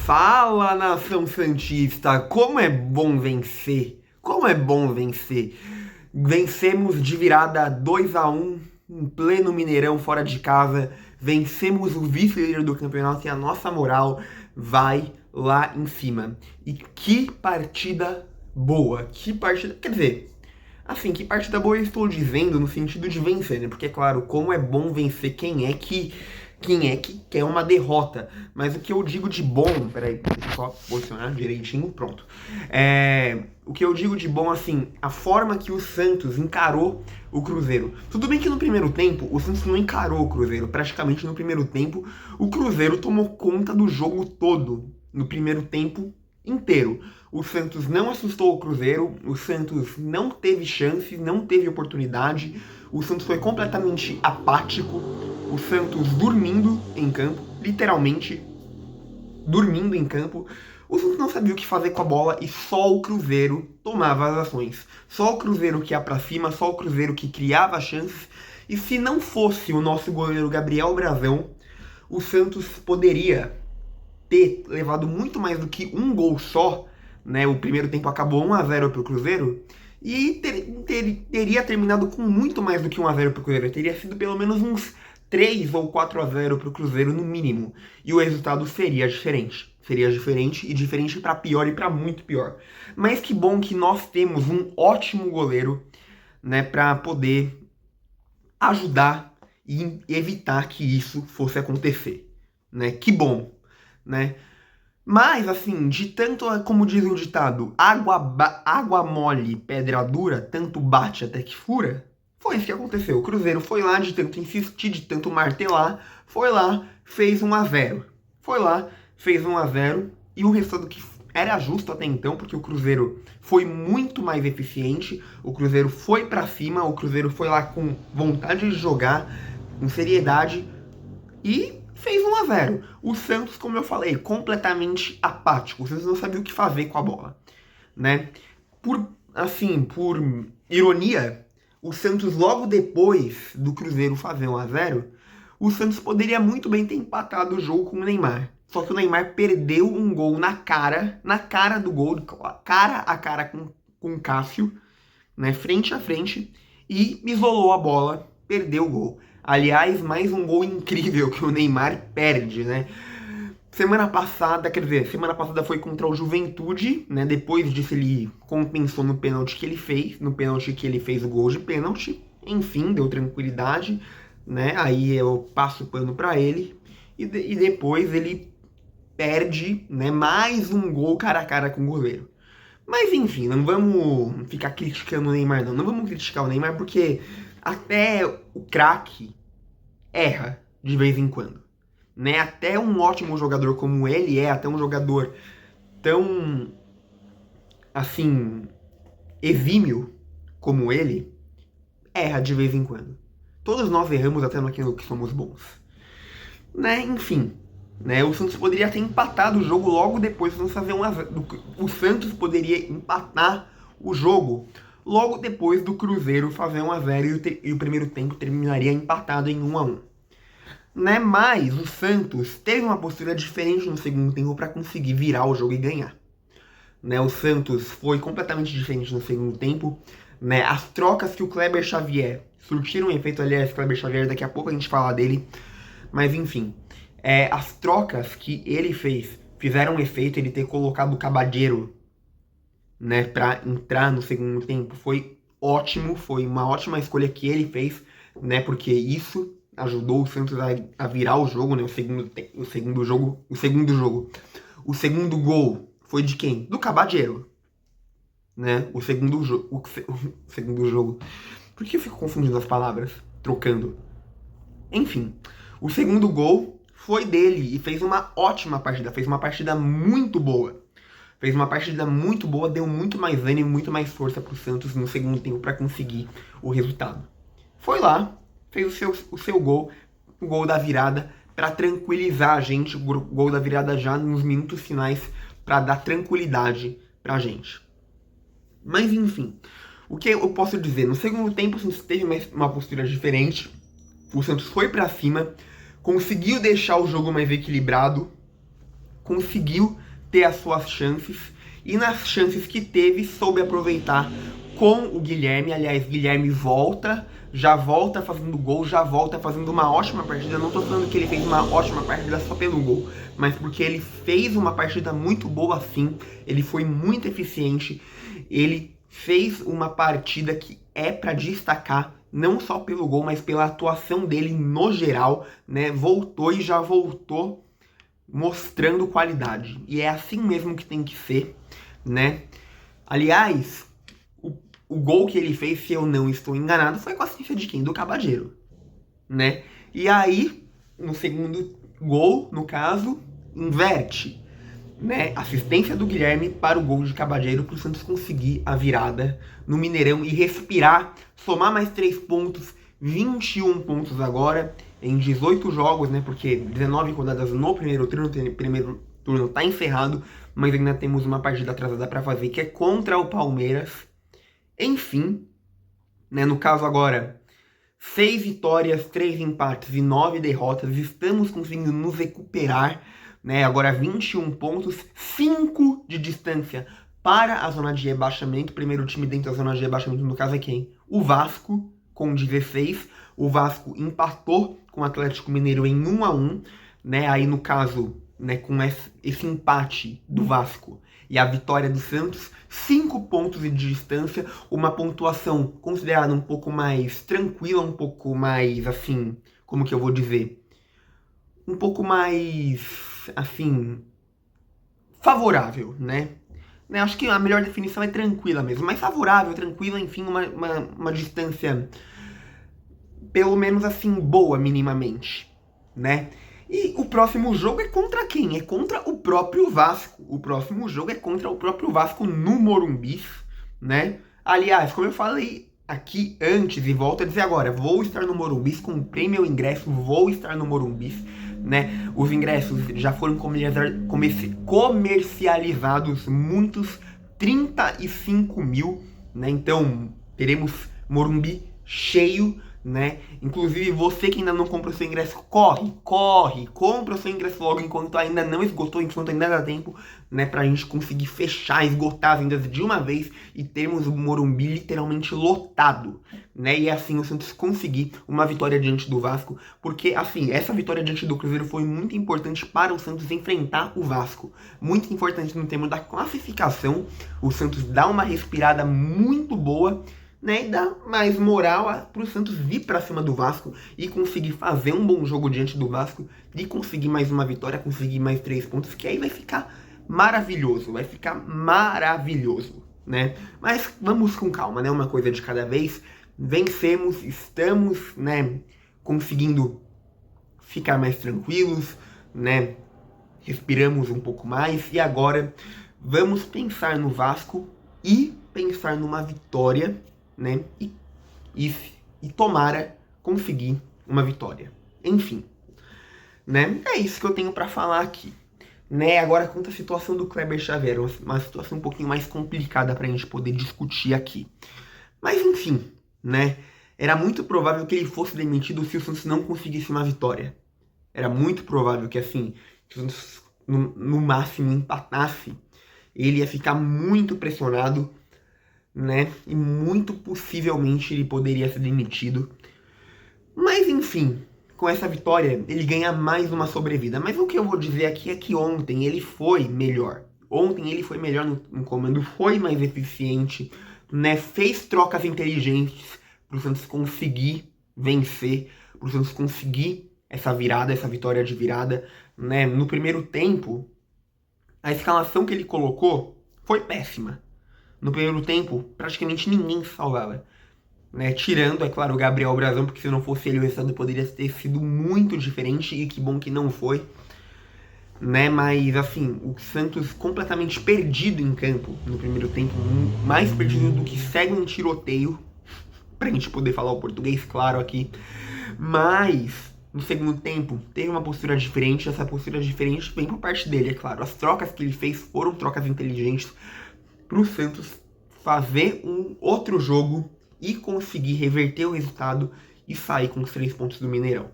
Fala, nação santista, como é bom vencer, como é bom vencer. Vencemos de virada 2-1 em pleno Mineirão, fora de casa, vencemos o vice-líder do campeonato e a nossa moral vai lá em cima. E que partida boa, que partida, quer dizer, assim, que partida boa eu estou dizendo no sentido de vencer, né? Porque, é claro, como é bom vencer, quem é que quer uma derrota? Mas o que eu digo de bom... Peraí, deixa eu só posicionar direitinho, pronto. O que eu digo de bom, assim, a forma que o Santos encarou o Cruzeiro. Tudo bem que no primeiro tempo, o Santos não encarou o Cruzeiro. Praticamente no primeiro tempo, o Cruzeiro tomou conta do jogo todo. No primeiro tempo inteiro. O Santos não assustou o Cruzeiro, o Santos não teve chance, não teve oportunidade, o Santos foi completamente apático, o Santos dormindo em campo, literalmente dormindo em campo. O Santos não sabia o que fazer com a bola e só o Cruzeiro tomava as ações. Só o Cruzeiro que ia pra cima, só o Cruzeiro que criava chances. E se não fosse o nosso goleiro Gabriel Brazão, o Santos poderia ter levado muito mais do que um gol só, né? O primeiro tempo acabou 1-0 pro Cruzeiro, e teria terminado com muito mais do que 1-0 pro Cruzeiro. Teria sido pelo menos uns 3 ou 4-0 pro Cruzeiro no mínimo. E o resultado seria diferente. Seria diferente, e diferente para pior e para muito pior. Mas que bom que nós temos um ótimo goleiro, né, para poder ajudar e evitar que isso fosse acontecer, né? Que bom, né? Mas, assim, de tanto, como diz o ditado, água mole, pedra dura, tanto bate até que fura, foi isso que aconteceu. O Cruzeiro foi lá, de tanto insistir, de tanto martelar, foi lá, fez 1-0. Foi lá, fez 1-0, e o resultado que era justo até então, porque o Cruzeiro foi muito mais eficiente, o Cruzeiro foi pra cima, o Cruzeiro foi lá com vontade de jogar, com seriedade, e fez 1-0. O Santos, como eu falei, completamente apático. O Santos não sabia o que fazer com a bola, né? Por ironia, o Santos, logo depois do Cruzeiro fazer 1-0, o Santos poderia muito bem ter empatado o jogo com o Neymar. Só que o Neymar perdeu um gol na cara do gol, cara a cara com o Cássio, né, frente a frente, e isolou a bola, perdeu o gol. Aliás, mais um gol incrível que o Neymar perde, né? Semana passada foi contra o Juventude, né? Depois disso ele compensou no pênalti que ele fez, o gol de pênalti. Enfim, deu tranquilidade, né? Aí eu passo o pano pra ele. E depois ele perde, né, mais um gol cara a cara com o goleiro. Mas enfim, não vamos ficar criticando o Neymar, não. Não vamos criticar o Neymar porque até o craque erra de vez em quando, né? Até um ótimo jogador como ele até um jogador tão, assim, exímio como ele, erra de vez em quando. Todos nós erramos até naquilo que somos bons, né? Enfim, né? O Santos poderia ter empatado o jogo logo depois do Santos fazer 1-0. O Santos poderia empatar o jogo logo depois do Cruzeiro fazer 1-0 e o primeiro tempo terminaria empatado em 1-1. Né? Mas o Santos teve uma postura diferente no segundo tempo para conseguir virar o jogo e ganhar. Né? O Santos foi completamente diferente no segundo tempo. Né? As trocas que o Kleber Xavier surtiram efeito, aliás, Kleber Xavier, daqui a pouco a gente fala dele. Mas enfim, as trocas que ele fez fizeram efeito. Ele ter colocado o Cabadeiro, né, para entrar no segundo tempo foi ótimo, foi uma ótima escolha que ele fez, né, porque isso ajudou o Santos a virar o jogo, né, o segundo gol foi de quem? Do Cabadeiro, né, o segundo jogo, por que eu fico confundindo as palavras, trocando? Enfim, o segundo gol foi dele e fez uma ótima partida, fez uma partida muito boa. Deu muito mais ânimo, muito mais força pro Santos no segundo tempo para conseguir o resultado. Foi lá, fez o seu gol, o gol da virada, para tranquilizar a gente, o gol da virada já nos minutos finais, para dar tranquilidade pra gente. Mas enfim, o que eu posso dizer? No segundo tempo o Santos teve uma postura diferente, o Santos foi para cima, conseguiu deixar o jogo mais equilibrado, conseguiu ter as suas chances e nas chances que teve, soube aproveitar com o Guilherme. Aliás, Guilherme já volta fazendo gol, já volta fazendo uma ótima partida. Não tô falando que ele fez uma ótima partida só pelo gol, mas porque ele fez uma partida muito boa sim, ele foi muito eficiente, ele fez uma partida que é para destacar, não só pelo gol, mas pela atuação dele no geral, né? Voltou e já voltou mostrando qualidade. E é assim mesmo que tem que ser, né? Aliás, o gol que ele fez, se eu não estou enganado, foi com a assistência de quem? Do Cabageiro, né? E aí, no segundo gol, no caso, inverte, né? Assistência do Guilherme para o gol de Cabageiro, para o Santos conseguir a virada no Mineirão e respirar, somar mais 3 pontos, 21 pontos agora, em 18 jogos, né? Porque 19 rodadas no primeiro turno tá encerrado, mas ainda temos uma partida atrasada para fazer, que é contra o Palmeiras. Enfim, né, no caso agora, 6 vitórias, 3 empates e 9 derrotas. Estamos conseguindo nos recuperar, né? Agora 21 pontos, 5 de distância para a zona de rebaixamento. O primeiro time dentro da zona de rebaixamento, no caso, é quem? O Vasco, com 16. O Vasco empatou com o Atlético Mineiro em 1-1, né? Aí, no caso, né, com esse empate do Vasco e a vitória do Santos, 5 pontos de distância, uma pontuação considerada um pouco mais tranquila, um pouco mais, assim, como que eu vou dizer? Um pouco mais, assim, favorável, né? Acho que a melhor definição é tranquila mesmo, mas favorável, tranquila, enfim, uma distância, pelo menos assim, boa minimamente, né? E o próximo jogo é contra quem? É contra o próprio Vasco. O próximo jogo é contra o próprio Vasco no Morumbi, né? Aliás, como eu falei aqui antes e volto a dizer agora, vou estar no Morumbi, comprei meu ingresso, vou estar no Morumbi, né? Os ingressos já foram comercializados, muitos, 35 mil, né? Então, teremos Morumbi cheio, né? Inclusive, você que ainda não comprou seu ingresso, compra o seu ingresso logo enquanto ainda não esgotou, enquanto ainda dá tempo, né? Pra gente conseguir fechar, esgotar as vendas de uma vez e termos o Morumbi literalmente lotado, né? E assim o Santos conseguir uma vitória diante do Vasco, porque assim, essa vitória diante do Cruzeiro foi muito importante para o Santos enfrentar o Vasco, muito importante no termo da classificação. O Santos dá uma respirada muito boa, né, e dá mais moral para o Santos vir para cima do Vasco e conseguir fazer um bom jogo diante do Vasco e conseguir mais uma vitória, conseguir mais 3 pontos, que aí vai ficar maravilhoso, né? Mas vamos com calma, né? Uma coisa de cada vez. Vencemos, estamos, né, conseguindo ficar mais tranquilos, né? Respiramos um pouco mais e agora vamos pensar no Vasco e pensar numa vitória, né? E tomara conseguir uma vitória. Enfim, né? É isso que eu tenho para falar aqui. Né? Agora, quanto à situação do Kleber Xavier, uma situação um pouquinho mais complicada para a gente poder discutir aqui. Mas enfim, né? Era muito provável que ele fosse demitido se o Santos não conseguisse uma vitória. Era muito provável que, assim, se o Santos no máximo empatasse, ele ia ficar muito pressionado, né? E muito possivelmente ele poderia ser demitido. Mas enfim, com essa vitória ele ganha mais uma sobrevida. Mas o que eu vou dizer aqui é que ontem ele foi melhor. Ontem ele foi melhor no comando, foi mais eficiente, né? Fez trocas inteligentes para o Santos conseguir vencer, para o Santos conseguir essa virada, essa vitória de virada, né? No primeiro tempo, a escalação que ele colocou foi péssima. No primeiro tempo, praticamente ninguém salvava, né? Tirando, é claro, o Gabriel Brazão, porque se não fosse ele, o resultado poderia ter sido muito diferente, e que bom que não foi, né? Mas, assim, o Santos completamente perdido em campo no primeiro tempo, mais perdido do que segue um tiroteio, pra gente poder falar o português, claro, aqui. Mas, no segundo tempo, teve uma postura diferente, essa postura diferente vem por parte dele, é claro. As trocas que ele fez foram trocas inteligentes pro Santos fazer um outro jogo e conseguir reverter o resultado e sair com os 3 pontos do Mineirão.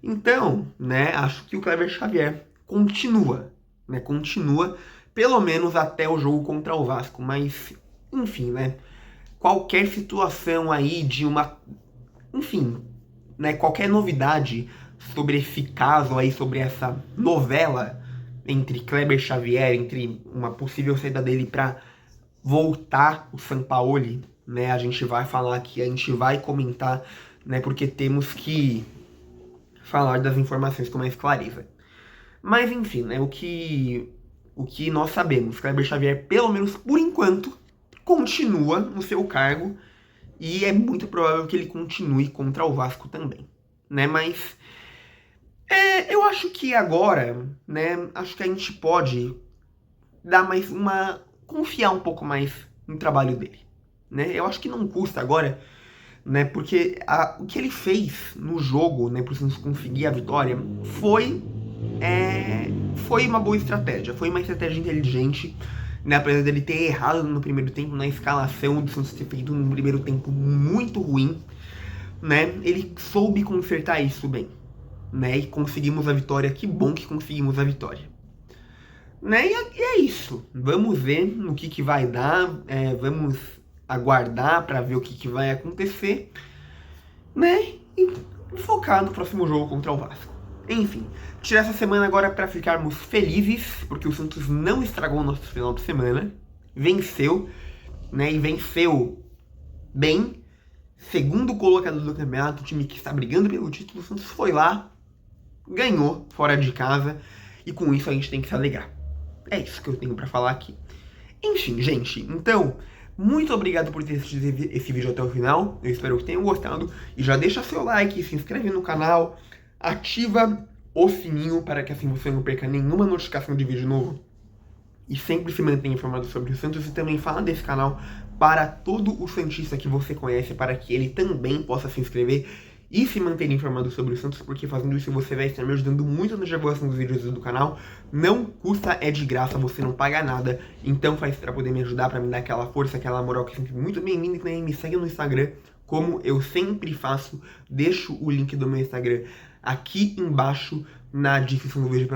Então, né, acho que o Kleber Xavier continua, né? Continua, pelo menos até o jogo contra o Vasco, mas, enfim, né? Qualquer situação aí de uma... Enfim, né? Qualquer novidade sobre esse caso aí, sobre essa novela entre Kleber Xavier, entre uma possível saída dele para voltar o Sampaoli, né? A gente vai falar aqui, a gente vai comentar, né? Porque temos que falar das informações com mais clareza. Mas enfim, né? O que nós sabemos, Kleber Xavier, pelo menos por enquanto, continua no seu cargo e é muito provável que ele continue contra o Vasco também, né? Mas eu acho que agora, né? Acho que a gente pode dar mais uma... confiar um pouco mais no trabalho dele, né? Eu acho que não custa agora, né? Porque o que ele fez no jogo, né? Para o Santos conseguir a vitória, foi uma boa estratégia, foi uma estratégia inteligente, né? Apesar dele ter errado no primeiro tempo na escalação, do Santos ter feito um primeiro tempo muito ruim, né? Ele soube consertar isso bem, né? E conseguimos a vitória. Que bom que conseguimos a vitória, né? E é isso. Vamos ver no que vai dar. Vamos aguardar para ver o que vai acontecer, né? E focar no próximo jogo contra o Vasco. Enfim, tirar essa semana agora para ficarmos felizes, porque o Santos não estragou o nosso final de semana, venceu, né? E venceu bem. Segundo colocado do campeonato, o time que está brigando pelo título, o Santos foi lá, ganhou fora de casa, e com isso a gente tem que se alegrar. É isso que eu tenho para falar aqui. Enfim, gente, então, muito obrigado por ter assistido esse vídeo até o final. Eu espero que tenham gostado. E já deixa seu like, se inscreve no canal, ativa o sininho para que assim você não perca nenhuma notificação de vídeo novo. E sempre se mantenha informado sobre o Santos e também fala desse canal para todo o santista que você conhece, para que ele também possa se inscrever e se manter informado sobre o Santos, porque fazendo isso você vai estar me ajudando muito na divulgação dos vídeos do canal. Não custa, é de graça, você não paga nada, então faz para poder me ajudar, para me dar aquela força, aquela moral que é sempre muito bem-vinda. E também me segue no Instagram, como eu sempre faço, deixo o link do meu Instagram aqui embaixo na descrição do vídeo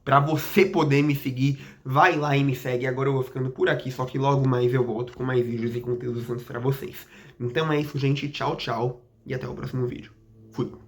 para você poder me seguir. Vai lá e me segue. Agora eu vou ficando por aqui, só que logo mais eu volto com mais vídeos e conteúdos Santos para vocês. Então é isso, gente. Tchau, tchau. E até o próximo vídeo. Fui.